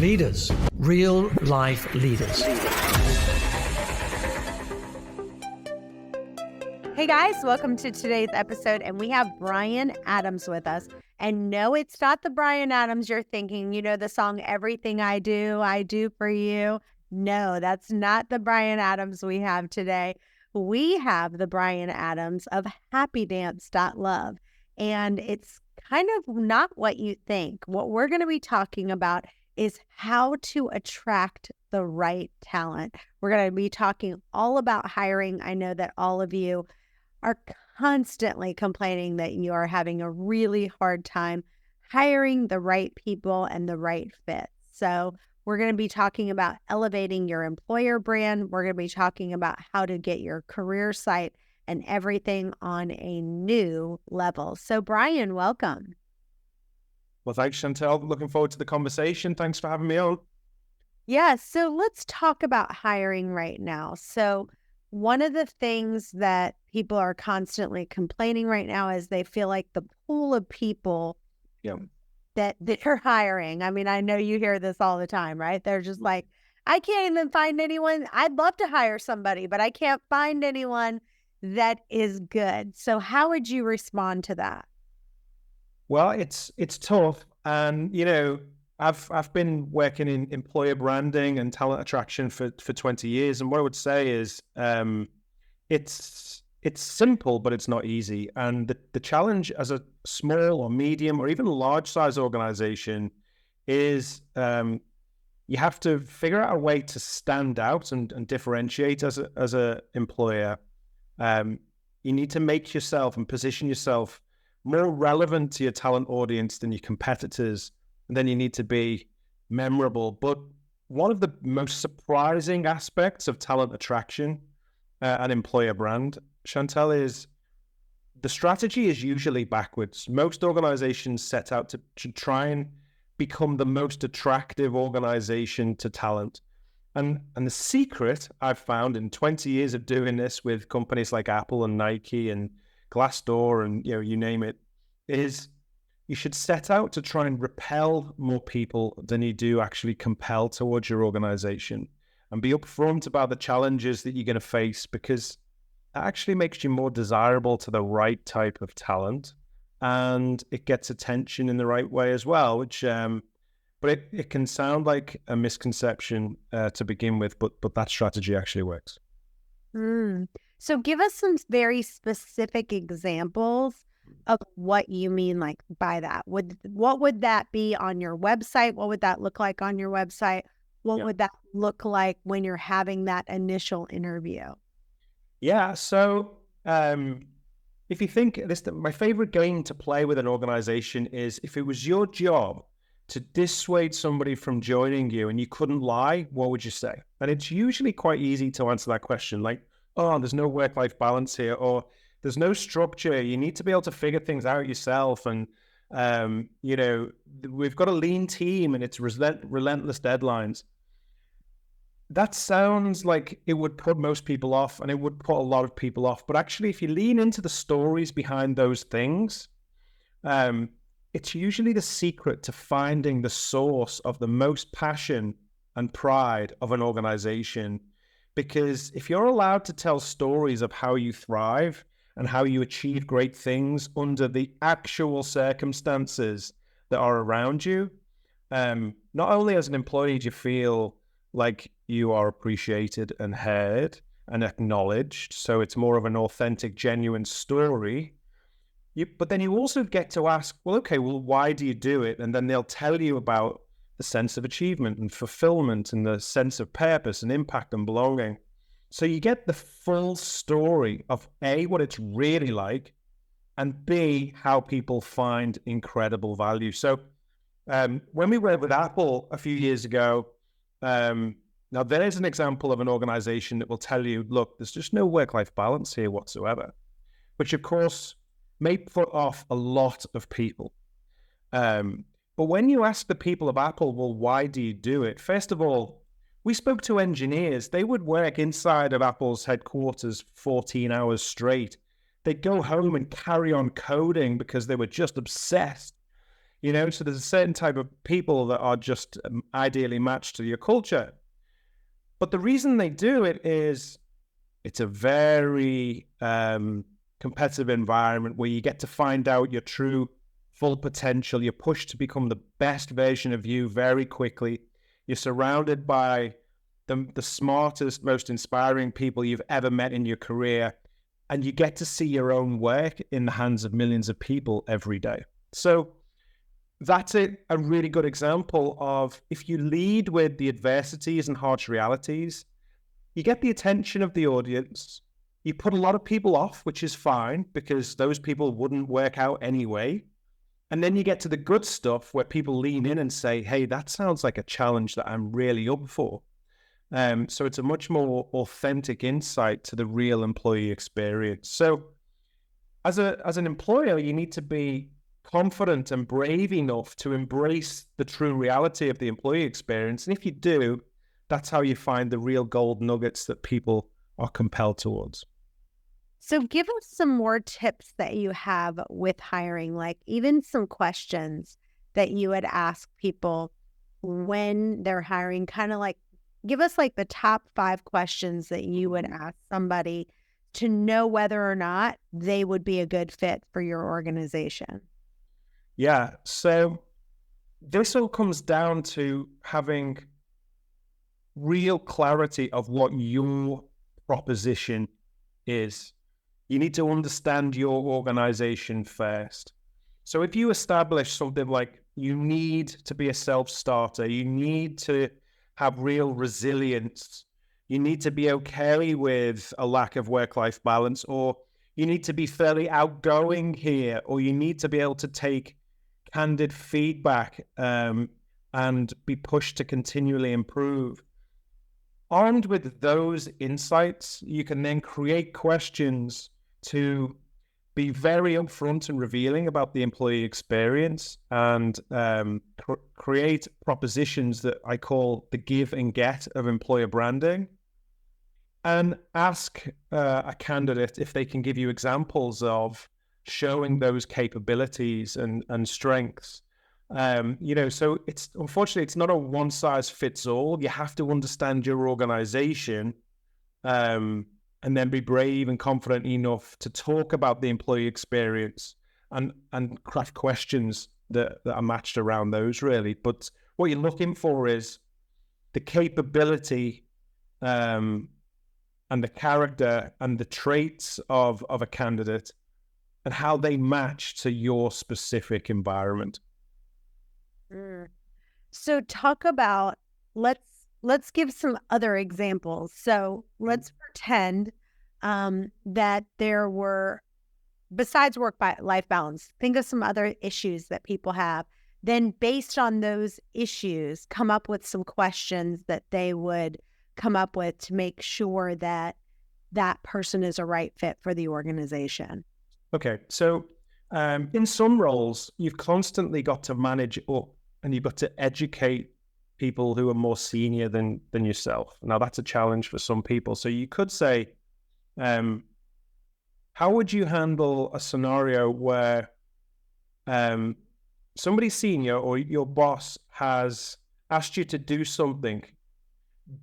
Leaders, real life leaders. Hey guys, welcome to today's episode, and we have Bryan Adams with us. And no, it's not the Bryan Adams you're thinking, you know, the song Everything I Do for You. No, that's not the Bryan Adams we have today. We have the Bryan Adams of happydance.love, and it's kind of not what you think. What we're going to be talking about is how to attract the right talent. We're going to be talking all about hiring. I know that all of you are constantly complaining that you are having a really hard time hiring the right people and the right fit. So we're going to be talking about elevating your employer brand. We're going to be talking about how to get your career site and everything on a new level. So Bryan, welcome. Well, thanks, Chantel. Looking forward to the conversation. Thanks for having me on. Yeah, so let's talk about hiring right now. So one of the things that people are constantly complaining right now is they feel like the pool of people that they're hiring. I mean, I know you hear this all the time, right? They're just like, I can't even find anyone. I'd love to hire somebody, but I can't find anyone that is good. So how would you respond to that? Well, it's tough. And, you know, I've been working in employer branding and talent attraction for 20 years. And what I would say is it's simple, but it's not easy. And the challenge as a small or medium or even large size organization is you have to figure out a way to stand out and differentiate as a employer. You need to make yourself and position yourself more relevant to your talent audience than your competitors. And then you need to be memorable. But one of the most surprising aspects of talent attraction and employer brand, Chantel, is the strategy is usually backwards. Most organizations set out to try and become the most attractive organization to talent. And the secret I've found in 20 years of doing this with companies like Apple and Nike and Glassdoor and, you know, you name it, is you should set out to try and repel more people than you do actually compel towards your organization, and be upfront about the challenges that you're going to face, because that actually makes you more desirable to the right type of talent, and it gets attention in the right way as well, which but it can sound like a misconception to begin with, but that strategy actually works. So give us some very specific examples of what you mean like by that. What would that be on your website? What would that look like on your website? What would that look like when you're having that initial interview? Yeah, so if you think my favorite game to play with an organization is, if it was your job to dissuade somebody from joining you and you couldn't lie, what would you say? And it's usually quite easy to answer that question, like, oh, there's no work-life balance here, or there's no structure. You need to be able to figure things out yourself. And, you know, we've got a lean team and it's relentless deadlines. That sounds like it would put most people off, and it would put a lot of people off. But actually, if you lean into the stories behind those things, it's usually the secret to finding the source of the most passion and pride of an organization. Because if you're allowed to tell stories of how you thrive and how you achieve great things under the actual circumstances that are around you, not only as an employee do you feel like you are appreciated and heard and acknowledged, so it's more of an authentic, genuine story, but then you also get to ask, well, okay, well, why do you do it? And then they'll tell you about the sense of achievement and fulfillment and the sense of purpose and impact and belonging. So you get the full story of A, what it's really like, and B, how people find incredible value. So when we worked with Apple a few years ago, now there's an example of an organization that will tell you, look, there's just no work-life balance here whatsoever, which of course may put off a lot of people. But when you ask the people of Apple, well, why do you do it? First of all, we spoke to engineers. They would work inside of Apple's headquarters 14 hours straight. They'd go home and carry on coding because they were just obsessed. So there's a certain type of people that are just ideally matched to your culture. But the reason they do it is it's a very competitive environment where you get to find out your true full potential. You're pushed to become the best version of you very quickly. You're surrounded by the smartest, most inspiring people you've ever met in your career. And you get to see your own work in the hands of millions of people every day. So that's a really good example of if you lead with the adversities and harsh realities, you get the attention of the audience. You put a lot of people off, which is fine because those people wouldn't work out anyway. And then you get to the good stuff where people lean in and say, hey, that sounds like a challenge that I'm really up for. So it's a much more authentic insight to the real employee experience. So as an employer, you need to be confident and brave enough to embrace the true reality of the employee experience. And if you do, that's how you find the real gold nuggets that people are compelled towards. So give us some more tips that you have with hiring, like even some questions that you would ask people when they're hiring, kind of like give us like the top 5 questions that you would ask somebody to know whether or not they would be a good fit for your organization. Yeah, so this all comes down to having real clarity of what your proposition is. You need to understand your organization first. So if you establish something like you need to be a self-starter, you need to have real resilience, you need to be okay with a lack of work-life balance, or you need to be fairly outgoing here, or you need to be able to take candid feedback and be pushed to continually improve. Armed with those insights, you can then create questions to be very upfront and revealing about the employee experience and create propositions that I call the give and get of employer branding. And ask a candidate if they can give you examples of showing those capabilities and strengths. So unfortunately, it's not a one size fits all. You have to understand your organization and then be brave and confident enough to talk about the employee experience and craft questions that are matched around those, really. But what you're looking for is the capability and the character and the traits of a candidate and how they match to your specific environment. So talk about, let's give some other examples. So let's pretend that there were, besides work-life balance, think of some other issues that people have. Then based on those issues, come up with some questions that they would come up with to make sure that that person is a right fit for the organization. Okay, so in some roles, you've constantly got to manage up and you've got to educate people who are more senior than yourself. Now, that's a challenge for some people. So you could say, how would you handle a scenario where somebody senior or your boss has asked you to do something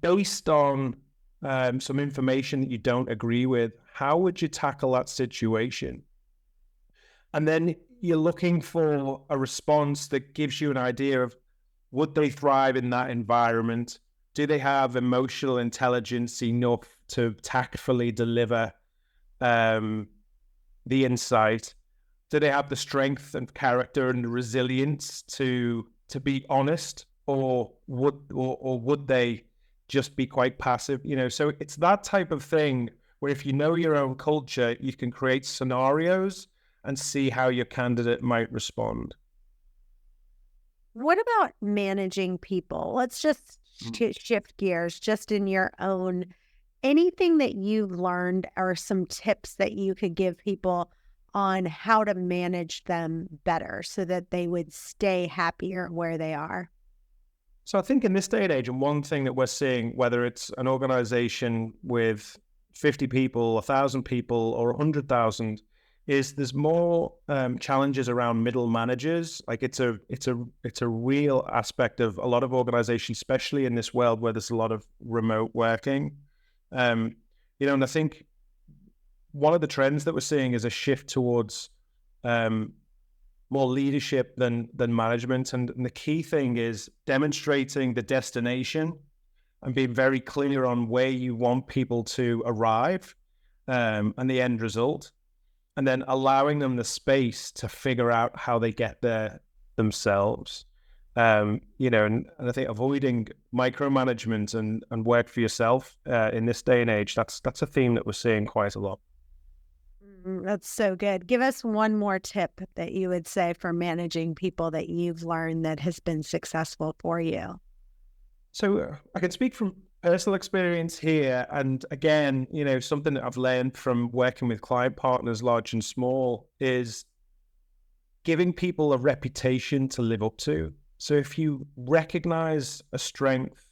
based on some information that you don't agree with? How would you tackle that situation? And then you're looking for a response that gives you an idea of, would they thrive in that environment? Do they have emotional intelligence enough to tactfully deliver the insight? Do they have the strength and character and the resilience to be honest, or would they just be quite passive? So it's that type of thing where if you know your own culture, you can create scenarios and see how your candidate might respond. What about managing people? Let's just shift gears, just in your own, anything that you've learned or some tips that you could give people on how to manage them better so that they would stay happier where they are? So I think in this day and age, and one thing that we're seeing, whether it's an organization with 50 people, 1,000 people, or 100,000, is there's more challenges around middle managers. Like it's a real aspect of a lot of organizations, especially in this world where there's a lot of remote working. And I think one of the trends that we're seeing is a shift towards more leadership than management. And the key thing is demonstrating the destination and being very clear on where you want people to arrive and the end result, and then allowing them the space to figure out how they get there themselves. And I think avoiding micromanagement and work for yourself in this day and age, that's a theme that we're seeing quite a lot. That's so good. Give us one more tip that you would say for managing people that you've learned that has been successful for you. So I can speak from personal experience here. And again, something that I've learned from working with client partners, large and small, is giving people a reputation to live up to. So if you recognize a strength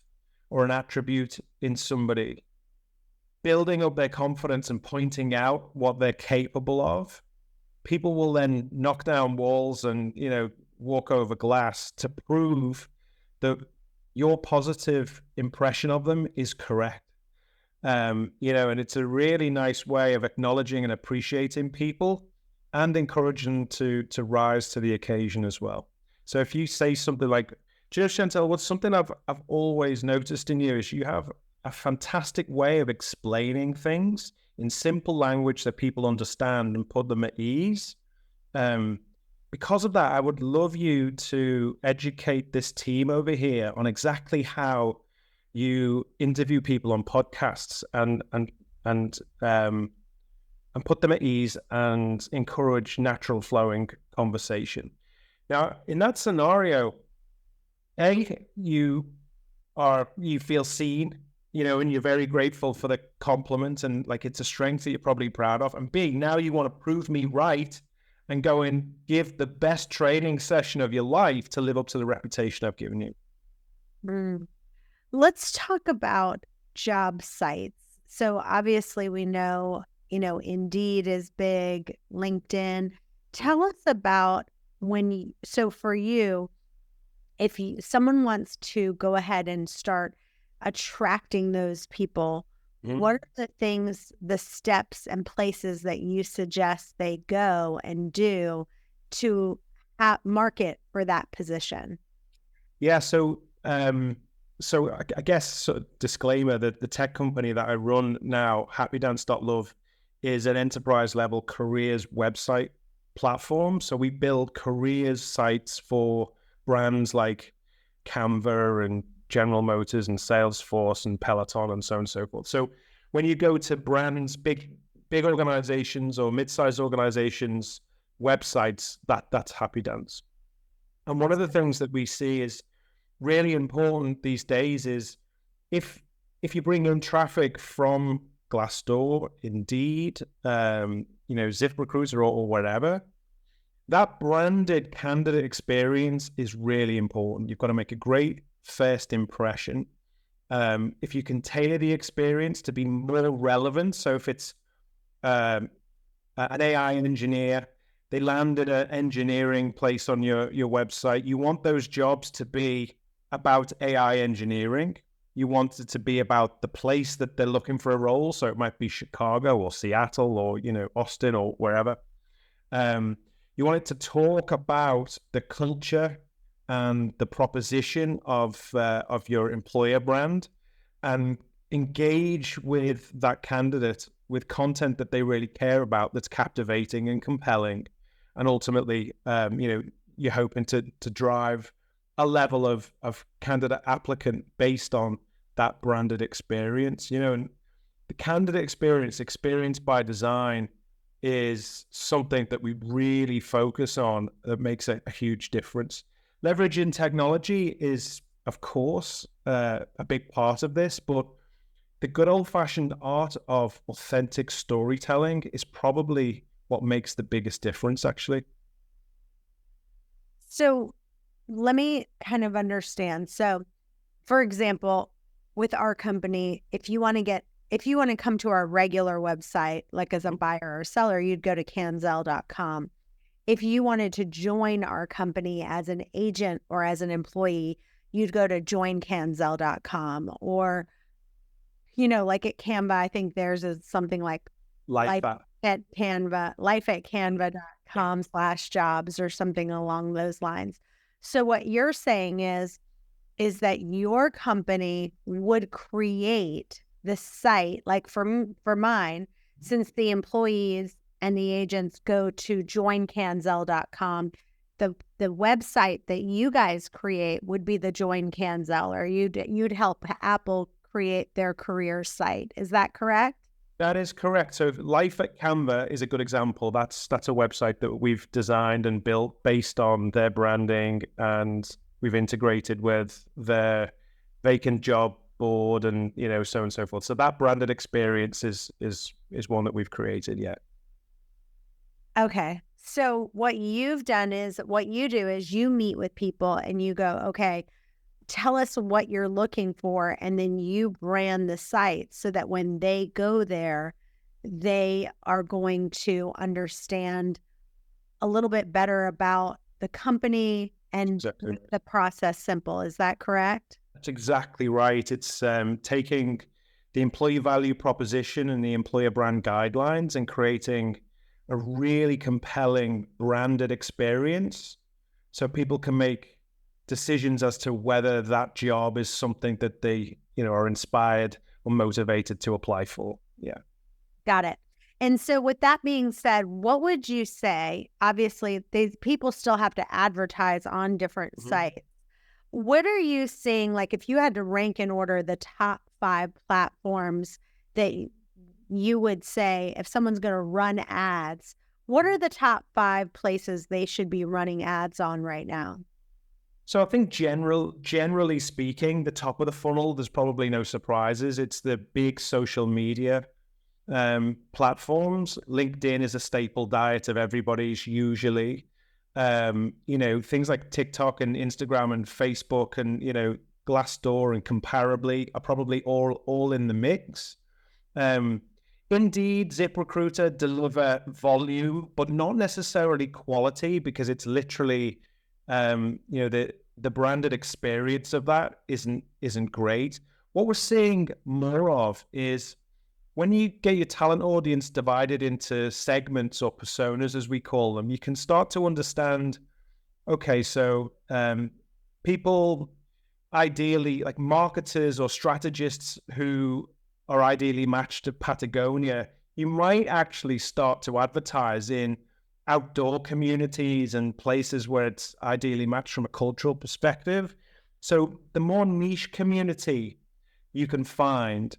or an attribute in somebody, building up their confidence and pointing out what they're capable of, people will then knock down walls and, walk over glass to prove that your positive impression of them is correct. And it's a really nice way of acknowledging and appreciating people and encouraging them to rise to the occasion as well. So if you say something like, Chantel, what's something I've always noticed in you is you have a fantastic way of explaining things in simple language that people understand and put them at ease. Because of that, I would love you to educate this team over here on exactly how you interview people on podcasts and put them at ease and encourage natural flowing conversation. Now, in that scenario, you feel seen, and you're very grateful for the compliment and like it's a strength that you're probably proud of. And B, now you want to prove me right and go and give the best training session of your life to live up to the reputation I've given you. Let's talk about job sites. So obviously we know, Indeed is big, LinkedIn. Tell us about so for you, if someone wants to go ahead and start attracting those people, what are the things, the steps and places that you suggest they go and do to market for that position? Yeah, so I guess disclaimer that the tech company that I run now, happydance.love, is an enterprise level careers website platform. So we build careers sites for brands like Canva and General Motors and Salesforce and Peloton and so on and so forth. So when you go to brands, big organizations or mid-sized organizations websites, that's Happy Dance. And one of the things that we see is really important these days is if you bring in traffic from Glassdoor, Indeed, ZipRecruiter or whatever, that branded candidate experience is really important. You've got to make a great first impression. If you can tailor the experience to be more relevant, so if it's an AI engineer, they landed an engineering place on your website, you want those jobs to be about AI engineering. You want it to be about the place that they're looking for a role. So it might be Chicago or Seattle or, Austin or wherever. You want it to talk about the culture and the proposition of your employer brand and engage with that candidate with content that they really care about, that's captivating and compelling. And ultimately, you're hoping to drive a level of candidate applicant based on that branded experience, and the candidate experience by design is something that we really focus on that makes a huge difference. Leveraging technology is, of course, a big part of this, but the good old-fashioned art of authentic storytelling is probably what makes the biggest difference, actually. So let me kind of understand. So, for example, with our company, if you want to get if you want to come to our regular website, like as a buyer or seller, you'd go to canzel.com. If you wanted to join our company as an agent or as an employee, you'd go to joincanzel.com. Or, like at Canva, I think theirs is something like life at canva.com/jobs or something along those lines. So what you're saying is that your company would create the site, like for mine, since the employees and the agents go to joincanzel.com, the website that you guys create would be the Join Canzel, or you'd help Apple create their career site. Is that correct? That is correct. So Life at Canva is a good example. That's a website that we've designed and built based on their branding, and we've integrated with their vacant job board and, so on and so forth. So that branded experience is one that we've created, yeah. Okay. So what you do is you meet with people and you go, okay, tell us what you're looking for. And then you brand the site so that when they go there, they are going to understand a little bit better about the company and the process simple. Is that correct? That's exactly right. It's taking the employee value proposition and the employer brand guidelines and creating a really compelling branded experience so people can make decisions as to whether that job is something that they, are inspired or motivated to apply for. Yeah. Got it. And so with that being said, what would you say? Obviously, these people still have to advertise on different sites. What are you seeing? Like if you had to rank in order the top 5 platforms that you would say if someone's going to run ads, what are the top 5 places they should be running ads on right now? So I think generally speaking, the top of the funnel, there's probably no surprises. It's the big social media platforms. LinkedIn is a staple diet of everybody's usually. Things like TikTok and Instagram and Facebook and, Glassdoor and Comparably are probably all in the mix. Indeed, ZipRecruiter deliver volume, but not necessarily quality, because it's literally, the branded experience of that isn't great. What we're seeing more of is when you get your talent audience divided into segments or personas, as we call them, you can start to understand, okay, so people ideally, like marketers or strategists who are ideally matched to Patagonia, you might actually start to advertise in outdoor communities and places where it's ideally matched from a cultural perspective. So the more niche community you can find,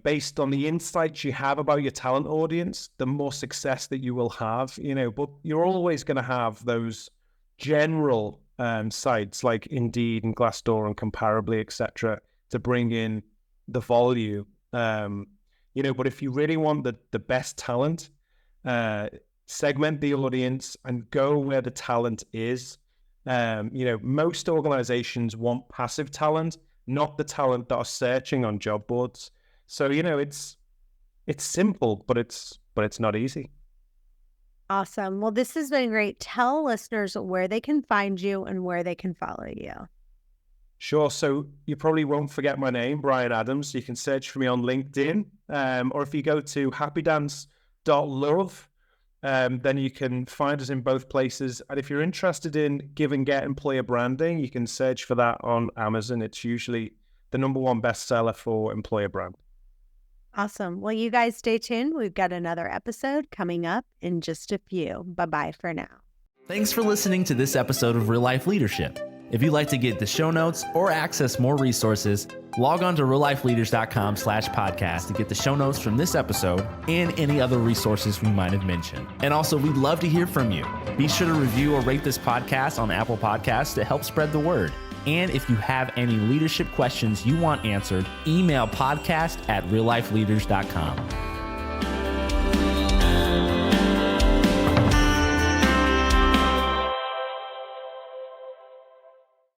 based on the insights you have about your talent audience, the more success that you will have, but you're always going to have those general sites like Indeed and Glassdoor and Comparably, etc., to bring in the volume. But if you really want the best talent, segment the audience and go where the talent is. Most organizations want passive talent, not the talent that are searching on job boards. So, it's simple, but it's not easy. Awesome. Well, this has been great. Tell listeners where they can find you and where they can follow you. Sure. So you probably won't forget my name, Bryan Adams. You can search for me on LinkedIn, or if you go to happydance.love, then you can find us in both places. And if you're interested in give and get employer branding, you can search for that on Amazon. It's usually the #1 bestseller for employer brand. Awesome. Well, you guys stay tuned. We've got another episode coming up in just a few. Bye-bye for now. Thanks for listening to this episode of Real Life Leadership. If you'd like to get the show notes or access more resources, log on to reallifeleaders.com/podcast to get the show notes from this episode and any other resources we might have mentioned. And also, we'd love to hear from you. Be sure to review or rate this podcast on Apple Podcasts to help spread the word. And if you have any leadership questions you want answered, email podcast@reallifeleaders.com.